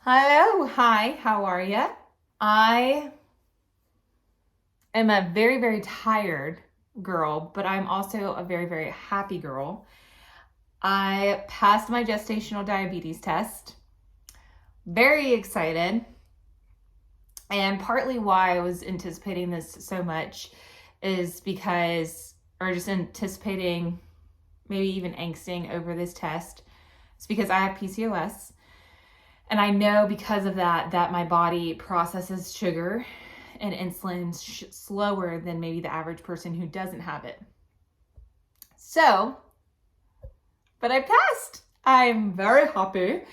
Hello, hi, how are you? I am a very, very tired girl, but I'm also a very, very happy girl. I passed my gestational diabetes test. Very excited. And partly why I was anticipating this so much is because, or just anticipating, maybe even angsting over this test, it's because I have PCOS. And I know because of that my body processes sugar and insulin slower than maybe the average person who doesn't have it. So, but I passed. I'm very happy.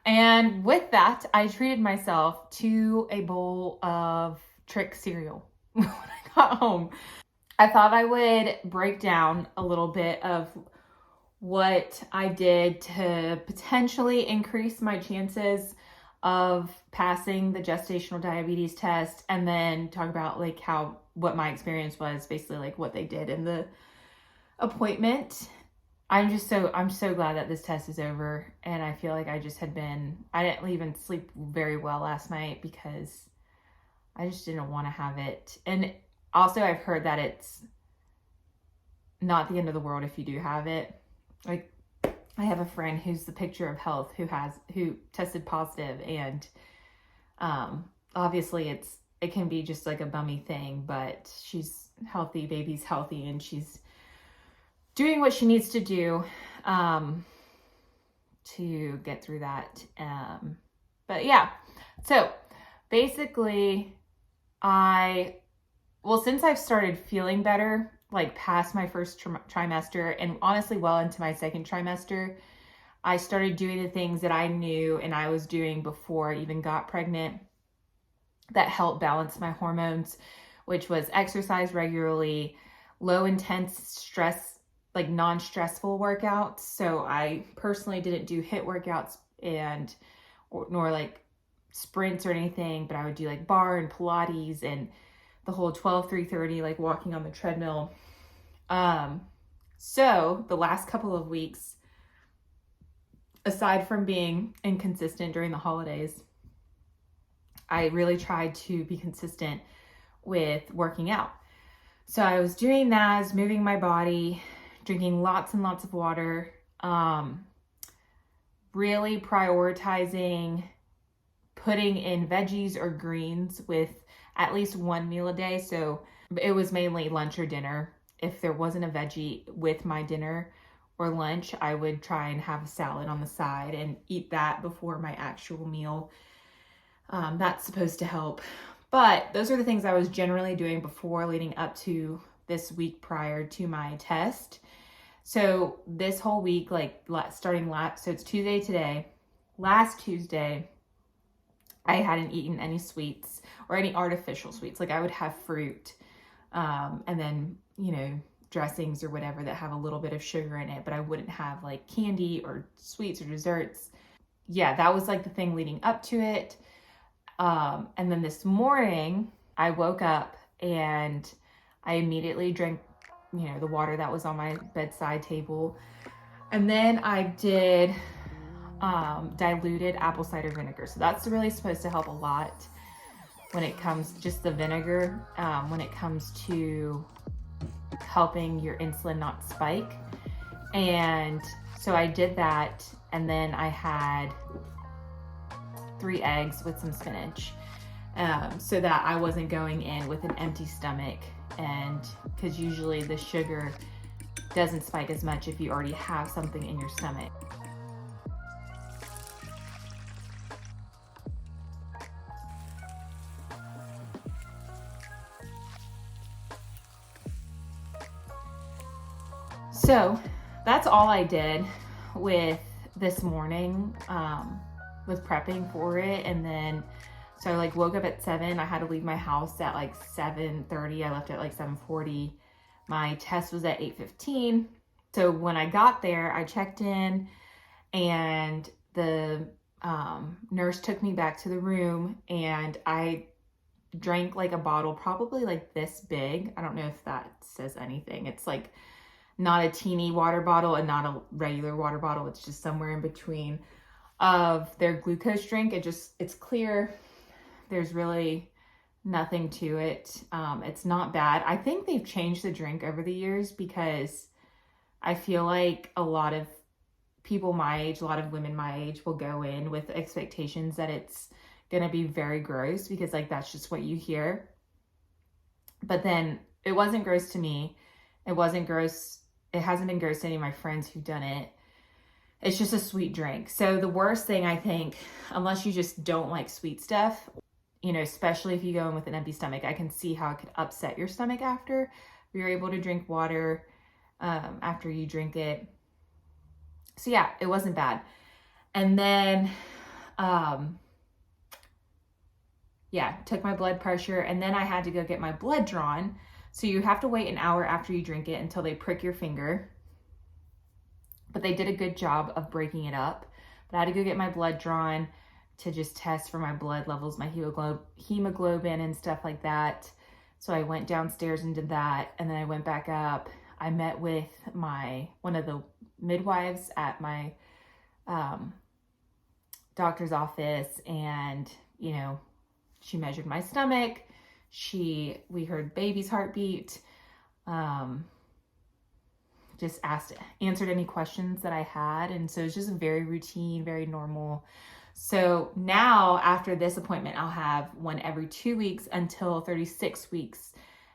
And with that, I treated myself to a bowl of Trick cereal when I got home. I thought I would break down a little bit of what I did to potentially increase my chances of passing the gestational diabetes test, and then talk about like what my experience was, basically like what they did in the appointment. I'm so glad that this test is over, and I feel like I didn't even sleep very well last night because I just didn't want to have it. And also I've heard that it's not the end of the world if you do have it. Like, I have a friend who's the picture of health who tested positive, and obviously it can be just like a bummy thing, but she's healthy, baby's healthy, and she's doing what she needs to do to get through that. But yeah, so basically since I've started feeling better, like past my first trimester and honestly well into my second trimester, I started doing the things that I knew and I was doing before I even got pregnant that helped balance my hormones, which was exercise regularly, low intense stress, like non-stressful workouts. So I personally didn't do HIIT workouts nor like sprints or anything, but I would do like bar and Pilates and the whole 12-3-30, like walking on the treadmill. So the last couple of weeks, aside from being inconsistent during the holidays, I really tried to be consistent with working out. So I was doing that, I was moving my body, drinking lots and lots of water, really prioritizing putting in veggies or greens with at least one meal a day. So it was mainly lunch or dinner. If there wasn't a veggie with my dinner or lunch, I would try and have a salad on the side and eat that before my actual meal. That's supposed to help. But those are the things I was generally doing before, leading up to this week prior to my test. So this whole week, like so it's Tuesday today. Last Tuesday, I hadn't eaten any sweets or any artificial sweets. Like I would have fruit, and then, dressings or whatever that have a little bit of sugar in it, but I wouldn't have like candy or sweets or desserts. Yeah, that was like the thing leading up to it. And then this morning I woke up and I immediately drank, the water that was on my bedside table. And then I did diluted apple cider vinegar. So that's really supposed to help a lot when it comes, just the vinegar, when it comes to helping your insulin not spike. And so I did that, and then I had 3 eggs with some spinach, so that I wasn't going in with an empty stomach, and because usually the sugar doesn't spike as much if you already have something in your stomach. So that's all I did with this morning, with prepping for it. And then, so I like woke up at 7. I had to leave my house at like 7:30. I left at like 7:40. My test was at 8:15. So when I got there, I checked in, and the nurse took me back to the room, and I drank like a bottle, probably like this big. I don't know if that says anything. It's like not a teeny water bottle and not a regular water bottle. It's just somewhere in between, of their glucose drink. It's clear. There's really nothing to it. It's not bad. I think they've changed the drink over the years because I feel like a lot of people my age, a lot of women my age will go in with expectations that it's going to be very gross because like that's just what you hear. But then it wasn't gross to me. It wasn't gross. It hasn't been gross to any of my friends who've done it. It's just a sweet drink. So the worst thing, I think, unless you just don't like sweet stuff, you know, especially if you go in with an empty stomach, I can see how it could upset your stomach after. You're able to drink water after you drink it. So yeah, it wasn't bad. And then, took my blood pressure, and then I had to go get my blood drawn. So you have to wait an hour after you drink it until they prick your finger. But they did a good job of breaking it up. But I had to go get my blood drawn to just test for my blood levels, my hemoglobin and stuff like that. So I went downstairs and did that, and then I went back up. I met with one of the midwives at my doctor's office, and you know, she measured my stomach. We heard baby's heartbeat. Just answered any questions that I had. And so it's just very routine, very normal. So now after this appointment, I'll have one every 2 weeks until 36 weeks.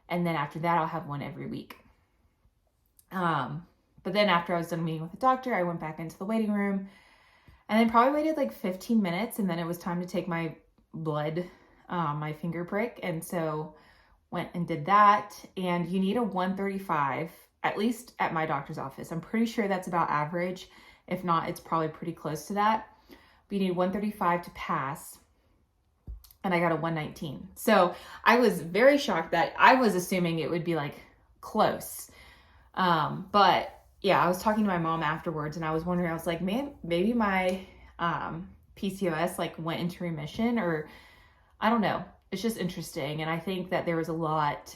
And then after that, I'll have one every week. But then after I was done meeting with the doctor, I went back into the waiting room and then probably waited like 15 minutes. And then it was time to take my blood, my finger prick. And so went and did that. And you need a 135, at least at my doctor's office. I'm pretty sure that's about average. If not, it's probably pretty close to that. But you need 135 to pass. And I got a 119. So I was very shocked that I was assuming it would be like close. But yeah, I was talking to my mom afterwards and I was wondering, I was like, man, maybe my PCOS like went into remission, or I don't know. It's just interesting. And I think that there was a lot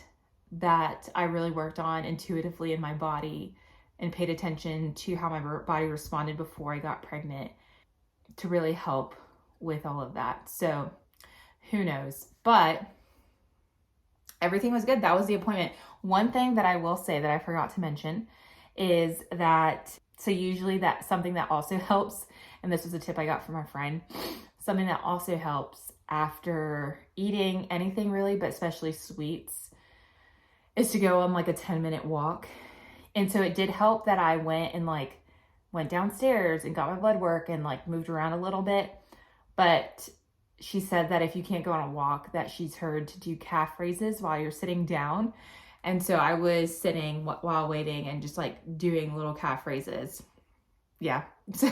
that I really worked on intuitively in my body and paid attention to how my body responded before I got pregnant to really help with all of that. So who knows? But everything was good. That was the appointment. One thing that I will say that I forgot to mention is that, so usually that's something that also helps, and this was a tip I got from my friend, something that also helps after eating anything really, but especially sweets, is to go on like a 10-minute walk. And so it did help that I went downstairs and got my blood work and like moved around a little bit. But she said that if you can't go on a walk, that she's heard to do calf raises while you're sitting down. And so I was sitting while waiting and just like doing little calf raises. Yeah. So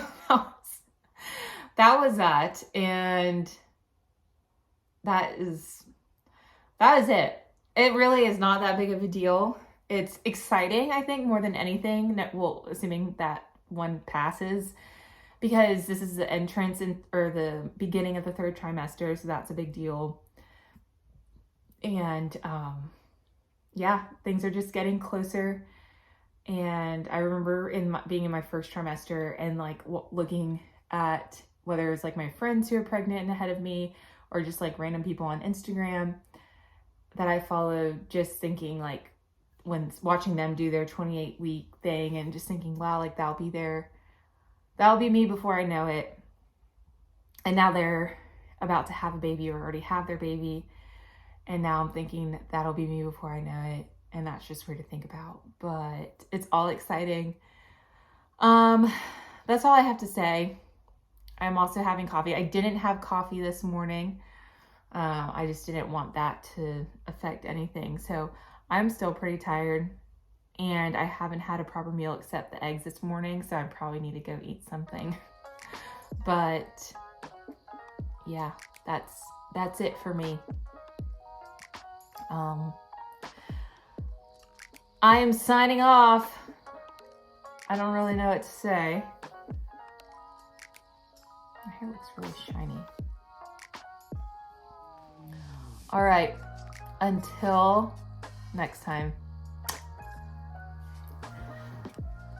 that was that. And that is it. It really is not that big of a deal. It's exciting, I think, more than anything. Well, assuming that one passes, because this is the entrance or the beginning of the third trimester, so that's a big deal. And yeah, things are just getting closer. And I remember being in my first trimester and like looking at whether it's like my friends who are pregnant and ahead of me, or just like random people on Instagram that I follow, just thinking like when watching them do their 28-week thing and just thinking, wow, like that'll be me before I know it. And now they're about to have a baby or already have their baby. And now I'm thinking that'll be me before I know it. And that's just weird to think about, but it's all exciting. That's all I have to say. I'm also having coffee. I didn't have coffee this morning. I just didn't want that to affect anything. So I'm still pretty tired and I haven't had a proper meal except the eggs this morning. So I probably need to go eat something, but yeah, that's it for me. I am signing off. I don't really know what to say. My hair looks really shiny. All right, until next time.